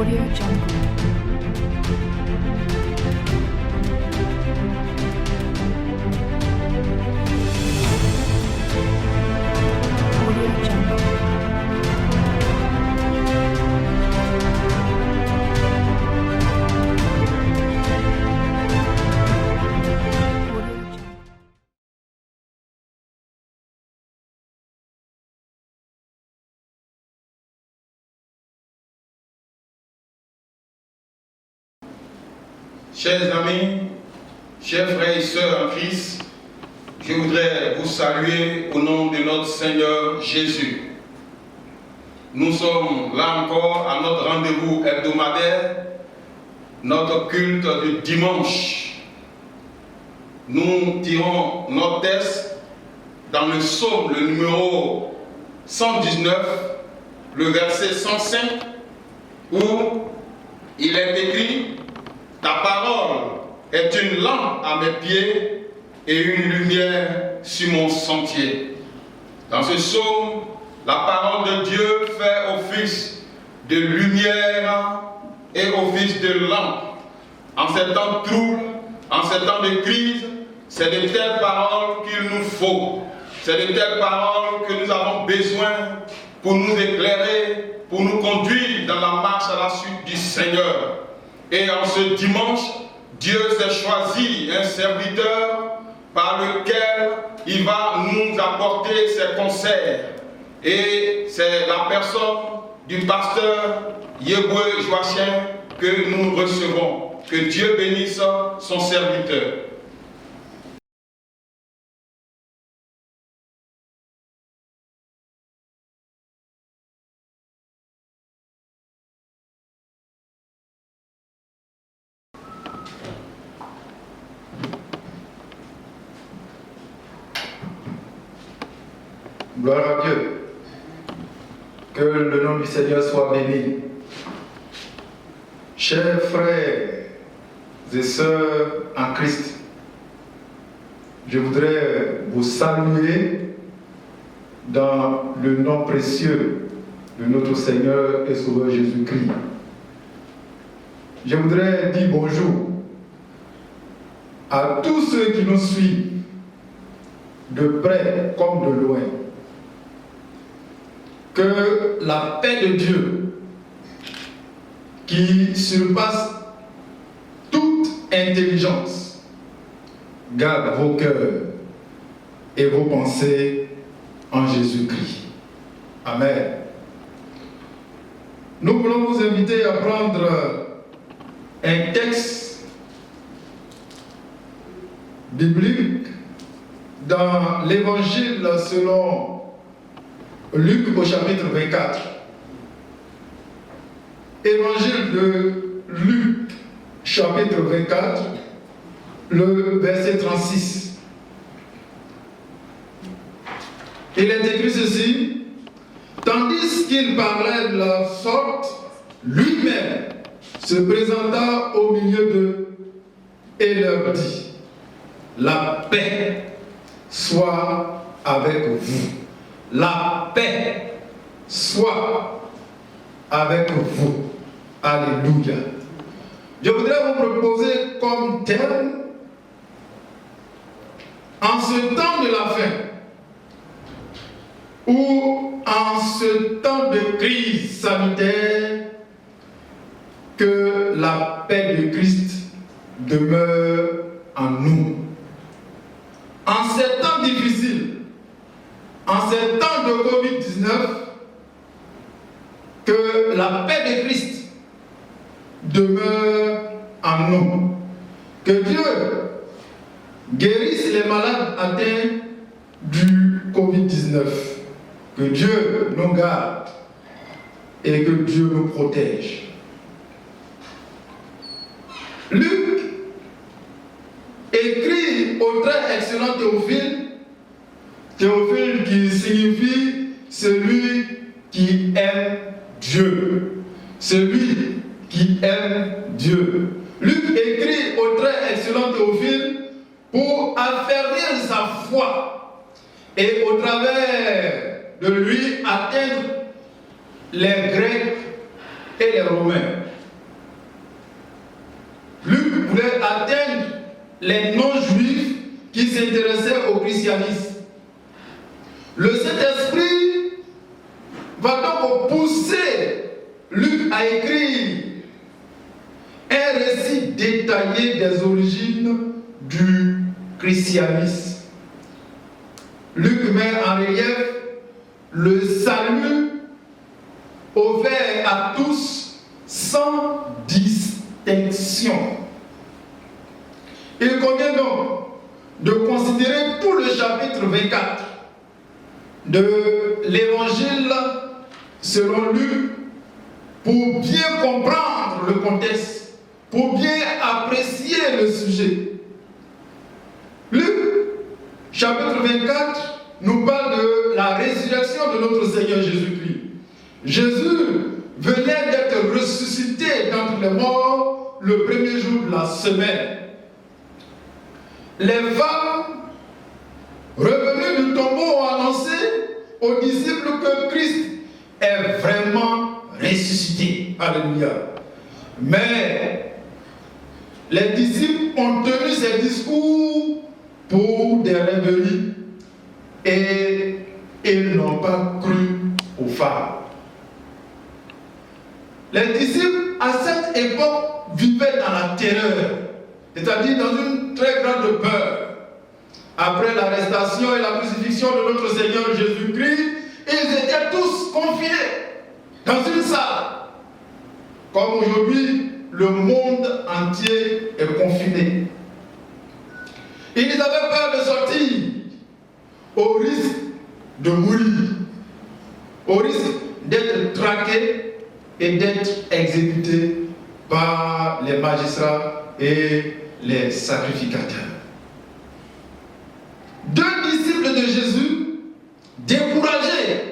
Audio Jungle. Audio Jungle. Audio Jungle. Chers amis, chers frères et sœurs en Christ, je voudrais vous saluer au nom de notre Seigneur Jésus. Nous sommes là encore à notre rendez-vous hebdomadaire, notre culte du dimanche. Nous tirons notre texte dans le psaume, le numéro 119, le verset 105, où il est écrit: ta parole est une lampe à mes pieds et une lumière sur mon sentier. Dans ce psaume, la parole de Dieu fait office de lumière et office de lampe. En ces temps troubles, en ces temps de crise, c'est de telles paroles qu'il nous faut. C'est de telles paroles que nous avons besoin pour nous éclairer, pour nous conduire dans la marche à la suite du Seigneur. Et en ce dimanche, Dieu s'est choisi un serviteur par lequel il va nous apporter ses conseils. Et c'est la personne du pasteur Yeboué Joachim que nous recevons. Que Dieu bénisse son serviteur. Gloire à Dieu. Que le nom du Seigneur soit béni. Chers frères et sœurs en Christ, je voudrais vous saluer dans le nom précieux de notre Seigneur et Sauveur Jésus-Christ. Je voudrais dire bonjour à tous ceux qui nous suivent de près comme de loin. Que la paix de Dieu, qui surpasse toute intelligence, garde vos cœurs et vos pensées en Jésus-Christ. Amen. Nous voulons vous inviter à prendre un texte biblique dans l'Évangile selon Luc au chapitre 24. Évangile de Luc, chapitre 24, le verset 36. Il est écrit ceci: tandis qu'il parlait de la sorte, lui-même se présenta au milieu d'eux et leur dit: la paix soit avec vous. La paix soit avec vous. Alléluia. Je voudrais vous proposer comme thème, en ce temps de la fin, ou en ce temps de crise sanitaire, que la paix de Christ demeure en nous. En ces temps difficiles, en ces temps de Covid-19, que la paix de Christ demeure en nous. Que Dieu guérisse les malades atteints du Covid-19. Que Dieu nous garde et que Dieu nous protège. Luc écrit au très excellent Théophile, Théophile qui signifie celui qui aime Dieu. Celui qui aime Dieu. Luc écrit au très excellent Théophile pour affermir sa foi et au travers de lui atteindre les Grecs et les Romains. les non-juifs qui s'intéressaient au christianisme. Le Saint-Esprit va donc pousser Luc à écrire un récit détaillé des origines du christianisme. Luc met en relief le salut offert à tous sans distinction. Il convient donc de considérer tout le chapitre 24 de l'évangile selon Luc pour bien comprendre le contexte, pour bien apprécier le sujet. Luc, chapitre 24, nous parle de la résurrection de notre Seigneur Jésus-Christ. Jésus venait d'être ressuscité d'entre les morts le premier jour de la semaine. Les femmes revenues du tombeau ont annoncé aux disciples que Christ est vraiment ressuscité. Alléluia. Mais les disciples ont tenu ces discours pour des rêveries et ils n'ont pas cru aux femmes. Les disciples à cette époque vivaient dans la terreur, c'est-à-dire dans une très grande peur. Après l'arrestation et la crucifixion de notre Seigneur Jésus-Christ, ils étaient tous confinés dans une salle. Comme aujourd'hui, le monde entier est confiné. Ils avaient peur de sortir au risque de mourir, au risque d'être traqués et d'être exécutés par les magistrats et les sacrificateurs. Deux disciples de Jésus, découragés,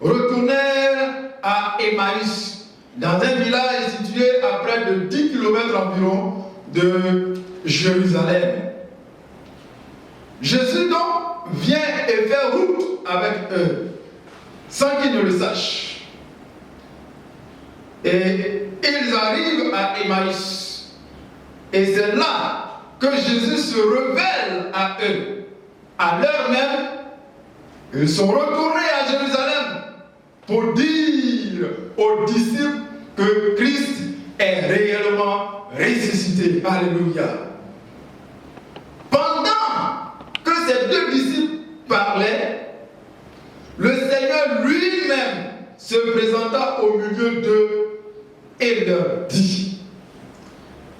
retournèrent à Emmaüs, dans un village situé à près de 10 km environ de Jérusalem. Jésus donc vient et fait route avec eux, sans qu'ils ne le sachent. Et ils arrivent à Emmaüs. Et c'est là que Jésus se révèle à eux. À l'heure même, ils sont retournés à Jérusalem pour dire aux disciples que Christ est réellement ressuscité. Alléluia. Pendant que ces deux disciples parlaient, le Seigneur lui-même se présenta au milieu d'eux et leur dit: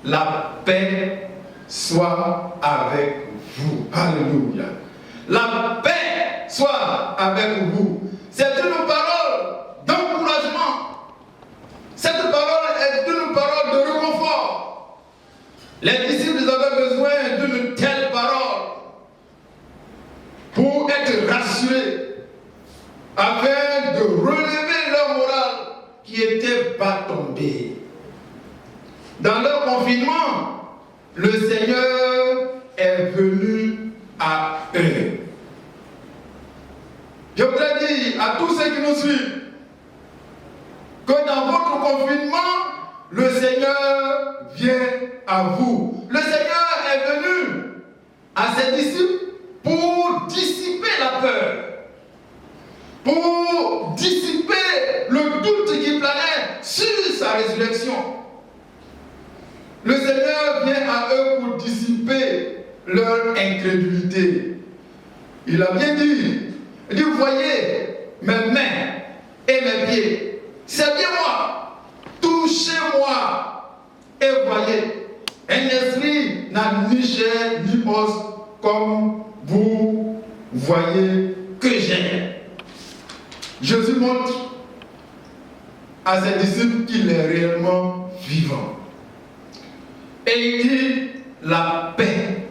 la paix soit avec vous. Alléluia. La paix soit avec vous. C'est une parole d'encouragement. Cette parole est une parole de réconfort. Les disciples avaient besoin d'une telle parole pour être rassurés, afin de relever leur morale qui était bas tombée. Dans leur confinement, le Seigneur est venu à eux. Je voudrais dire à tous ceux qui nous suivent que dans votre confinement, le Seigneur vient à vous. Le Seigneur est venu à ses disciples pour dissiper la peur, pour dissiper le doute qui planait sur sa résurrection. Le Seigneur vient à eux pour dissiper leur incrédulité. Il a bien dit, vous voyez mes mains et mes pieds, c'est bien moi, touchez-moi et voyez. Un esprit n'a ni chair ni os comme vous voyez que j'ai. Jésus montre à ses disciples qu'il est réellement vivant. Et il dit, la paix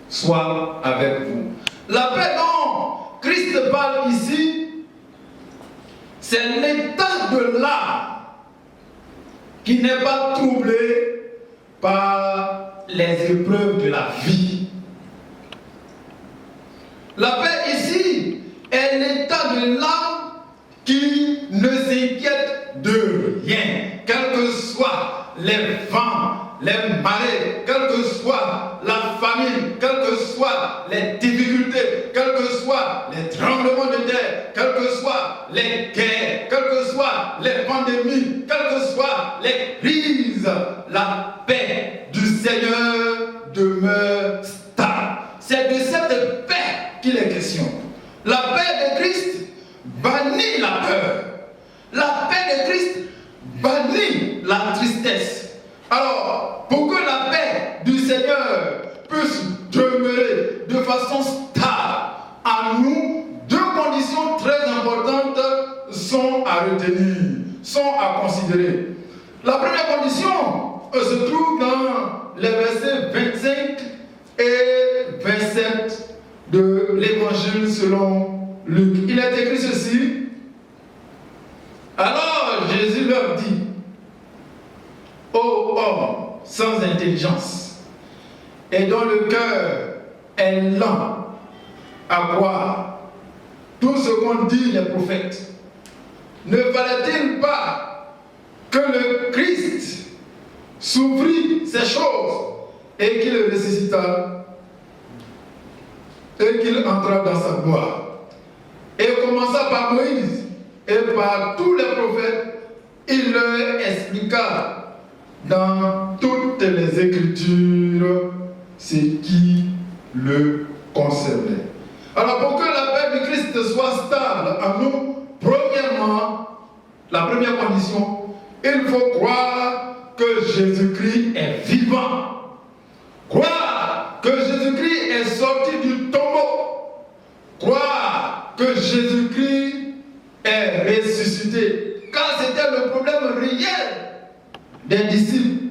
soit avec vous. La paix dont Christ parle ici, c'est l'état de l'âme qui n'est pas troublé par les épreuves de la vie. La paix ici est l'état de l'âme qui ne s'inquiète de rien, quels que soient les vents, les marées, quelle que soit la famine soient les guerres, quelles que soient les pandémies, quelles que soient les crises, la paix du Seigneur demeure stable. C'est de cette paix qu'il est question. La paix de Christ bannit la peur. La paix de Christ bannit la tristesse. Alors, pour que la paix du Seigneur puisse demeurer de façon stable en nous, deux conditions très importantes sont à retenir, sont à considérer. La première condition se trouve dans les versets 25 et 27 de l'Évangile selon Luc. Il est écrit ceci. Alors Jésus leur dit: ô homme sans intelligence et dont le cœur est lent à croire tout ce qu'ont dit les prophètes, ne fallait-il pas que le Christ souffrit ces choses et qu'il ressuscita et qu'il entra dans sa gloire? Et commença par Moïse et par tous les prophètes, il leur expliqua dans toutes les Écritures ce qui le concernait. Alors pour que la paix du Christ soit stable en nous, premièrement, la première condition, il faut croire que Jésus-Christ est vivant. Croire que Jésus-Christ est sorti du tombeau. Croire que Jésus-Christ est ressuscité. Car c'était le problème réel des disciples.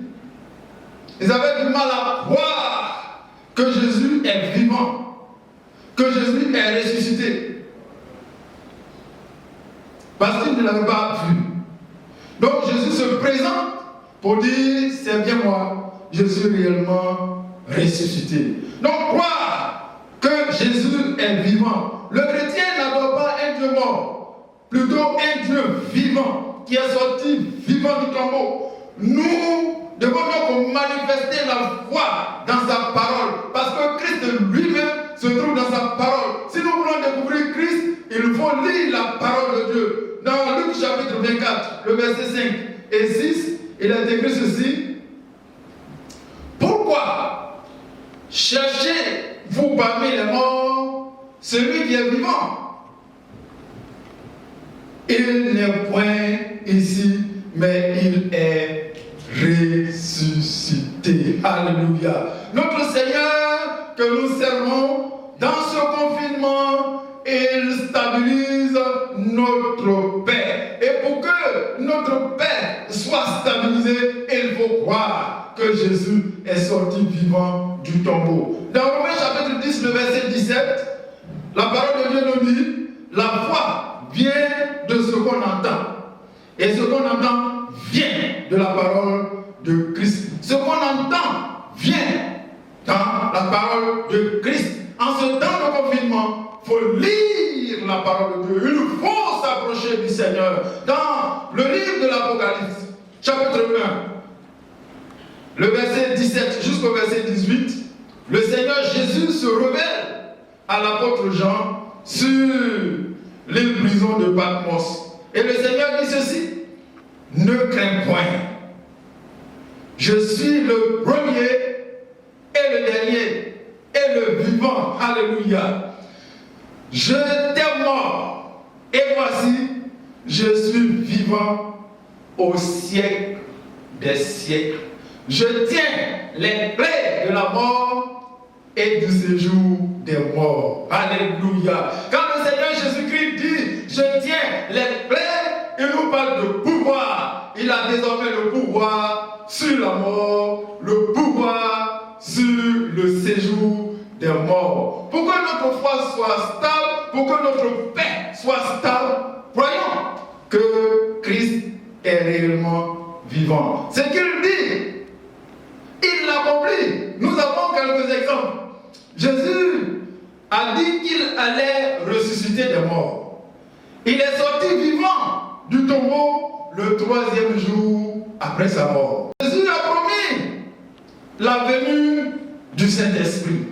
Ils avaient du mal à croire que Jésus est vivant, que Jésus est ressuscité. Parce qu'ils ne l'avaient pas vu. Donc Jésus se présente pour dire: c'est bien moi, je suis réellement ressuscité. Donc croire que Jésus est vivant. Le chrétien ne doit pas être Dieu mort, plutôt un Dieu vivant qui est sorti vivant du tombeau. Nous devons donc manifester la foi dans sa parole, parce que Christ lui-même se trouve dans sa parole. Si nous voulons découvrir Christ, il faut lire la parole de Dieu. Dans Luc chapitre 24, le verset 5 et 6, il est écrit ceci: pourquoi cherchez-vous parmi les morts celui qui est vivant? Il n'est point ici, mais il est ressuscité. Alléluia. Notre Seigneur que nous servons dans ce confinement, il stabilise notre paix. Et pour que notre paix soit stabilisée, il faut croire que Jésus est sorti vivant du tombeau. Dans Romains chapitre 10, le verset 17, la parole de Dieu nous dit: la foi vient de ce qu'on entend. Et ce qu'on entend vient de la parole de Christ. Ce qu'on entend vient dans la parole de Christ. En ce temps de confinement, il faut lire la parole de Dieu. Il faut s'approcher du Seigneur. Dans le livre de l'Apocalypse, chapitre 1, le verset 17 jusqu'au verset 18, le Seigneur Jésus se révèle à l'apôtre Jean sur l'île prison de Patmos. Et le Seigneur dit ceci: ne crains point. Je suis le premier et le dernier et le vivant. Alléluia. Je t'ai mort et voici, je suis vivant au siècle des siècles. Je tiens les clés de la mort et du séjour des morts. Alléluia. Quand le Seigneur Jésus-Christ dit: je tiens les clés, il nous parle de pouvoir. Il a désormais le pouvoir sur la mort, le pouvoir sur le séjour des morts. Pour que notre foi soit stable, pour que notre paix soit stable, croyons que Christ est réellement vivant. Ce qu'il dit, il l'accomplit. Nous avons quelques exemples. Jésus a dit qu'il allait ressusciter des morts. Il est sorti vivant du tombeau le 3e jour après sa mort. Jésus a promis la venue du Saint-Esprit.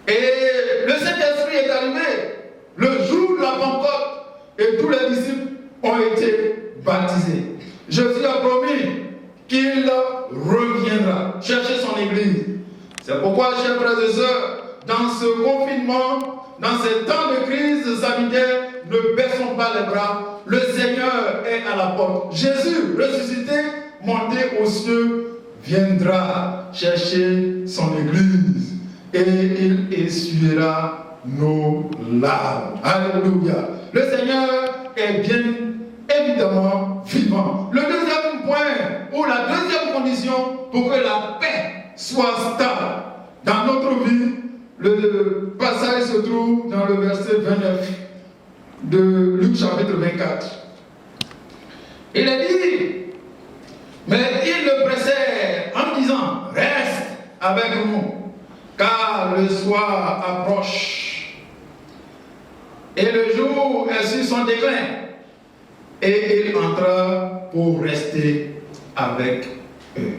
Et le Saint-Esprit est arrivé le jour de la Pentecôte. et tous les disciples ont été baptisés. Jésus a promis qu'il reviendra chercher son Église. C'est pourquoi, chers frères et sœurs, dans ce confinement, dans ces temps de crise sanitaire, ne baissons pas les bras. Le Seigneur est à la porte. Jésus, ressuscité, monté aux cieux, viendra chercher son Église et il essuiera nos larmes. Alléluia. Le Seigneur est bien évidemment vivant. Le deuxième point, ou la deuxième condition pour que la paix soit stable dans notre vie, le passage se trouve dans le verset 29 de Luc chapitre 24. Il est dit, mais il le pressait en disant, reste avec nous, car le soir approche et le jour est sur son déclin. Et il entra pour rester avec eux.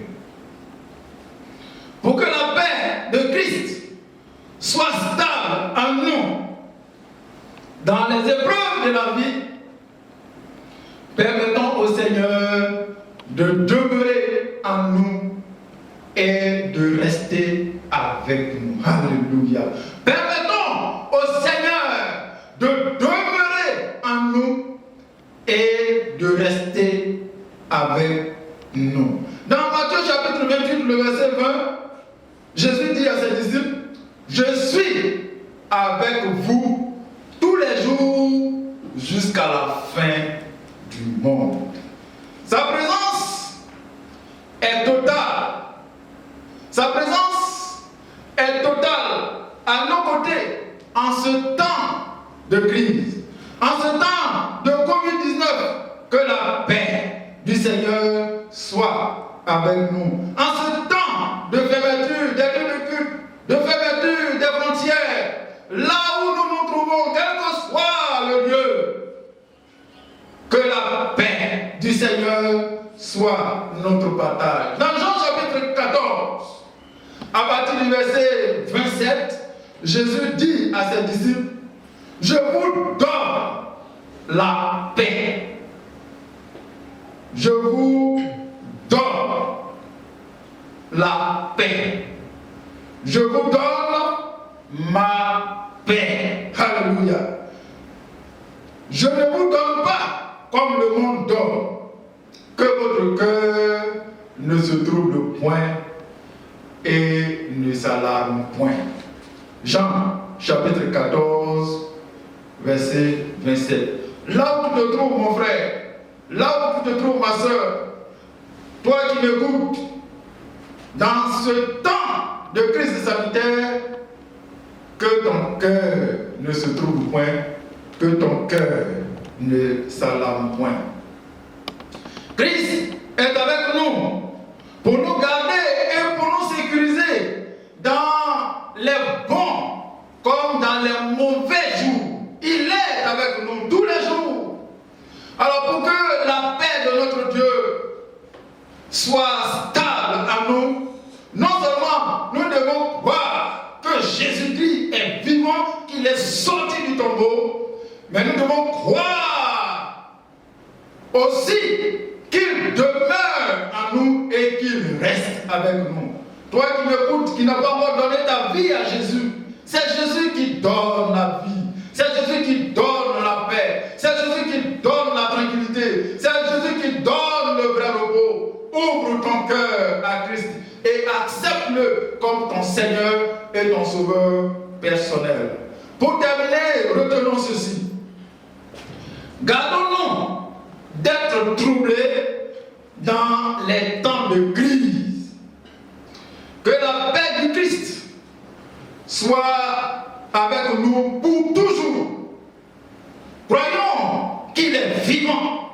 Pour que la paix de Christ soit stable en nous, dans les épreuves de la vie, permettons au Seigneur de demeurer en nous et de rester avec nous. Alléluia. Permettons au Seigneur de demeurer en nous et de rester avec nous. Dans Matthieu chapitre 28, le verset 20, Jésus dit à ses disciples, je suis avec vous tous les jours jusqu'à la fin du monde. Sa présence est totale. Sa présence est totale à nos côtés en ce temps de crise, en ce temps de Covid-19. Que la paix du Seigneur soit avec nous. En ce temps de fermeture des lieux de culte, de fermeture des frontières, là où nous nous trouvons, quel que soit le lieu, que la paix du Seigneur soit notre partage. Dans Jean chapitre 14, à partir du verset 27, Jésus dit à ses disciples, je vous donne la paix. Je vous donne la paix. Je vous donne ma paix. Alléluia. Je ne vous donne pas comme le monde donne. Que votre cœur ne se trouble point et ne s'alarme point. Jean chapitre 14, verset 27. Là où tu te trouves, mon frère, là où tu te trouves, ma soeur, toi qui m'écoutes, dans ce temps de crise sanitaire, que ton cœur ne se trouble point, que ton cœur ne s'alarme point. Christ est avec nous pour nous garder et pour nous sécuriser dans les bons comme dans les mauvais jours. Il est avec nous tous les jours. Alors pour que la paix de notre Dieu soit stable à nous, non seulement nous devons croire que Jésus-Christ est vivant, qu'il est sorti du tombeau, mais nous devons croire aussi qu'il demeure en nous et qu'il reste avec nous. Toi qui m'écoutes, qui n'as pas encore donné ta vie à Jésus, c'est Jésus qui donne la vie. C'est Jésus qui donne la paix. C'est Jésus qui donne la tranquillité. C'est Jésus qui donne le vrai repos. Ouvre ton cœur à Christ et accepte-le comme ton Seigneur et ton Sauveur personnel. Pour terminer, retenons ceci. Gardons-nous d'être troublés dans les temps de crise. Que la paix du Christ soit avec nous pour toujours. Croyons qu'il est vivant,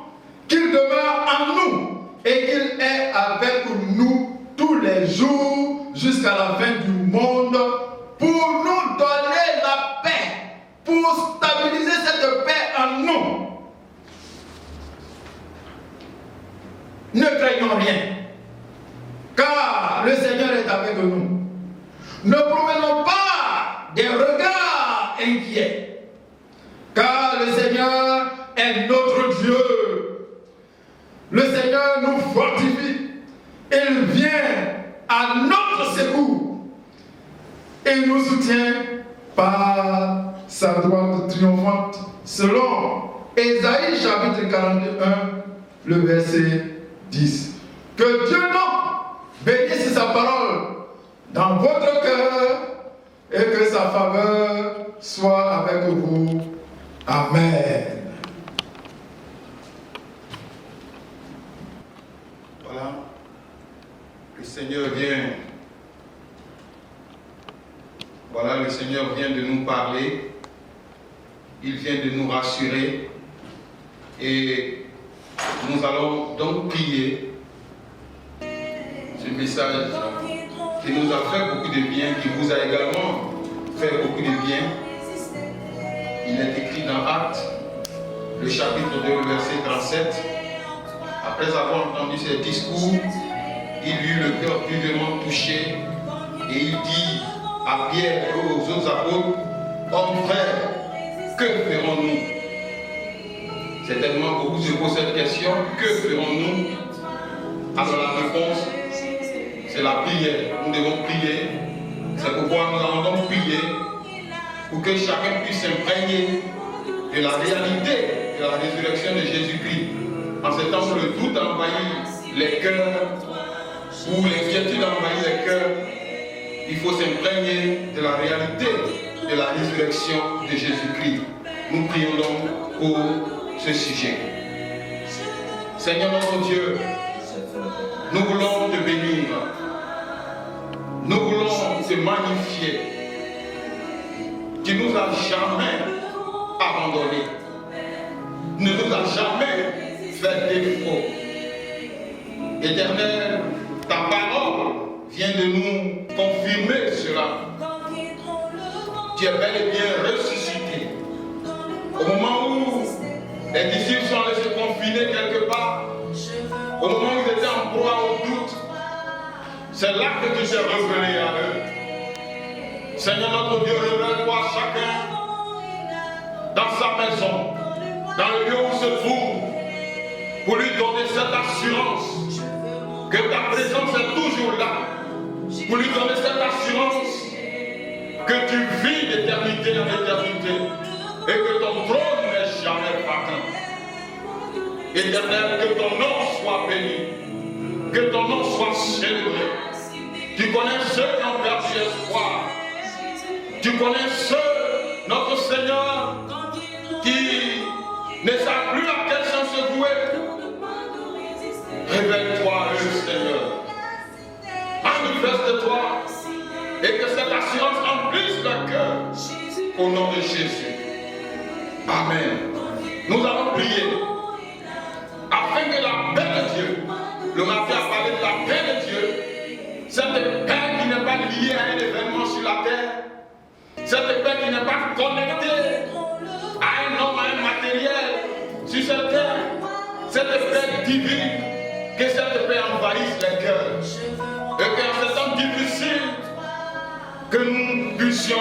qu'il demeure en nous et qu'il est avec nous tous les jours jusqu'à la fin du monde pour nous donner la paix, pour stabiliser cette paix en nous. Ne craignons rien, car le Seigneur est avec nous. Ne promenons pas des regards inquiets, car le Seigneur est est notre Dieu. Le Seigneur nous fortifie. Il vient à notre secours. Il nous soutient par sa droite triomphante. Selon Ésaïe chapitre 41, le verset 10. Que Dieu donc bénisse sa parole dans votre cœur et que sa faveur soit avec vous. Amen. Voilà. Le Seigneur vient. Voilà, le Seigneur vient de nous parler. Il vient de nous rassurer. Et nous allons donc prier ce message qui nous a fait beaucoup de bien, qui vous a également fait beaucoup de bien. Il est écrit dans Actes, le chapitre 2, le verset 37. Après avoir entendu ces discours, il eut le cœur vivement touché et il dit à Pierre et aux autres apôtres, hommes frères, que ferons-nous? Certainement beaucoup se posent cette question, que ferons-nous? Alors la réponse, c'est la prière. Nous devons prier. C'est pourquoi nous allons donc prier pour que chacun puisse s'imprégner de la réalité de la résurrection de Jésus-Christ. En ce temps où le doute envahit les cœurs, où l'inquiétude envahit les cœurs, il faut s'imprégner de la réalité de la résurrection de Jésus-Christ. Nous prions donc pour ce sujet. Seigneur notre Dieu, nous voulons te bénir. Nous voulons te magnifier. Tu nous as jamais abandonnés. Ne nous as jamais fait défaut. Éternel, ta parole vient de nous confirmer cela. Tu es bel et bien ressuscité. Au moment où les disciples sont allés se confiner quelque part, au moment où ils étaient en proie au doute, c'est là que tu t'es révélé à eux. Seigneur notre Dieu, révèle-toi à chacun dans sa maison, dans le lieu où il se trouve, pour lui donner cette assurance que ta présence est toujours là, pour lui donner cette assurance que tu vis d'éternité en éternité et que ton trône n'est jamais vacant. Éternel, que ton nom soit béni, que ton nom soit célébré. Tu connais ceux qui ont perdu espoir. Tu connais ceux, notre Seigneur, qui ne savent plus à quel sens se vouer. Révèle-toi à eux, Seigneur. Manifeste-toi et que cette assurance remplisse leur cœur au nom de Jésus. Amen. Nous allons prier afin que la paix de Dieu, le matin a parlé de la paix de Dieu, cette paix qui n'est pas liée à un événement sur la terre, cette paix qui n'est pas connectée à un homme, à un matériel sur cette terre, cette paix divine, que cette paix envahisse les cœurs et qu'en ce temps difficile, que nous puissions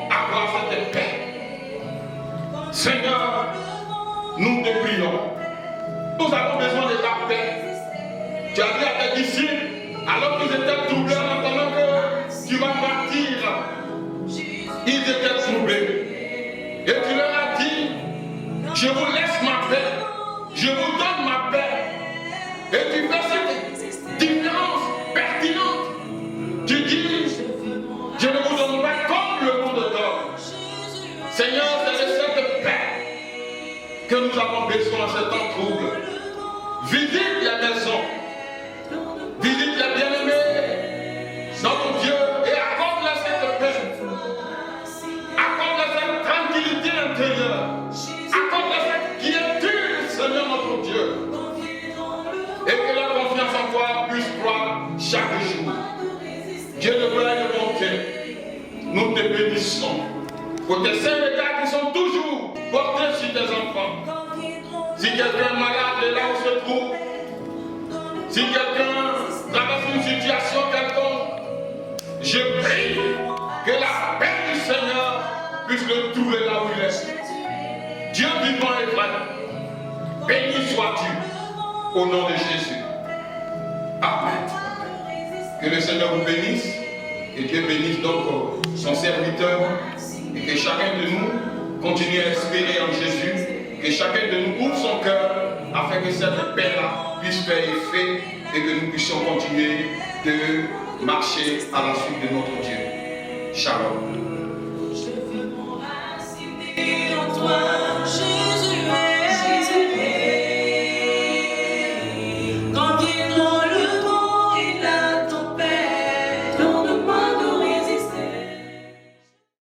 avoir cette paix. Seigneur, nous te prions. Nous avons besoin de ta paix. Tu as dit à tes disciples, alors qu'ils étaient troublés en entendant que tu vas partir, ils étaient troublés. Et tu leur as dit, je vous laisse ma paix, je vous donne ma paix. Et tu fais cette différence pertinente. Tu dis, je ne vous donne pas comme le monde donne. Seigneur, c'est de cette paix que nous avons besoin en ce temps trouble. Visite les maisons, visite les bien-aimés, notre Dieu, et accorde-leur cette paix. Accorde-leur cette tranquillité intérieure. Accorde-leur cette quiétude, Seigneur notre Dieu. Et que la confiance en toi puisse croître chaque jour. Dieu de gloire et de bonté, nous te bénissons pour tes saints regards qui sont toujours portés sur tes enfants. Si quelqu'un est malade est là où se trouve, si quelqu'un traverse une situation quelconque, je prie que la paix du Seigneur puisse le trouver là où il est. Dieu vivant et vrai, Au nom de Jésus. Amen. Que le Seigneur vous bénisse. Et Dieu bénisse donc son serviteur. Et que chacun de nous continue à espérer en Jésus. Que chacun de nous ouvre son cœur afin que cette paix-là puisse faire effet et que nous puissions continuer de marcher à la suite de notre Dieu. Shalom. Je veux m'enraciner en toi.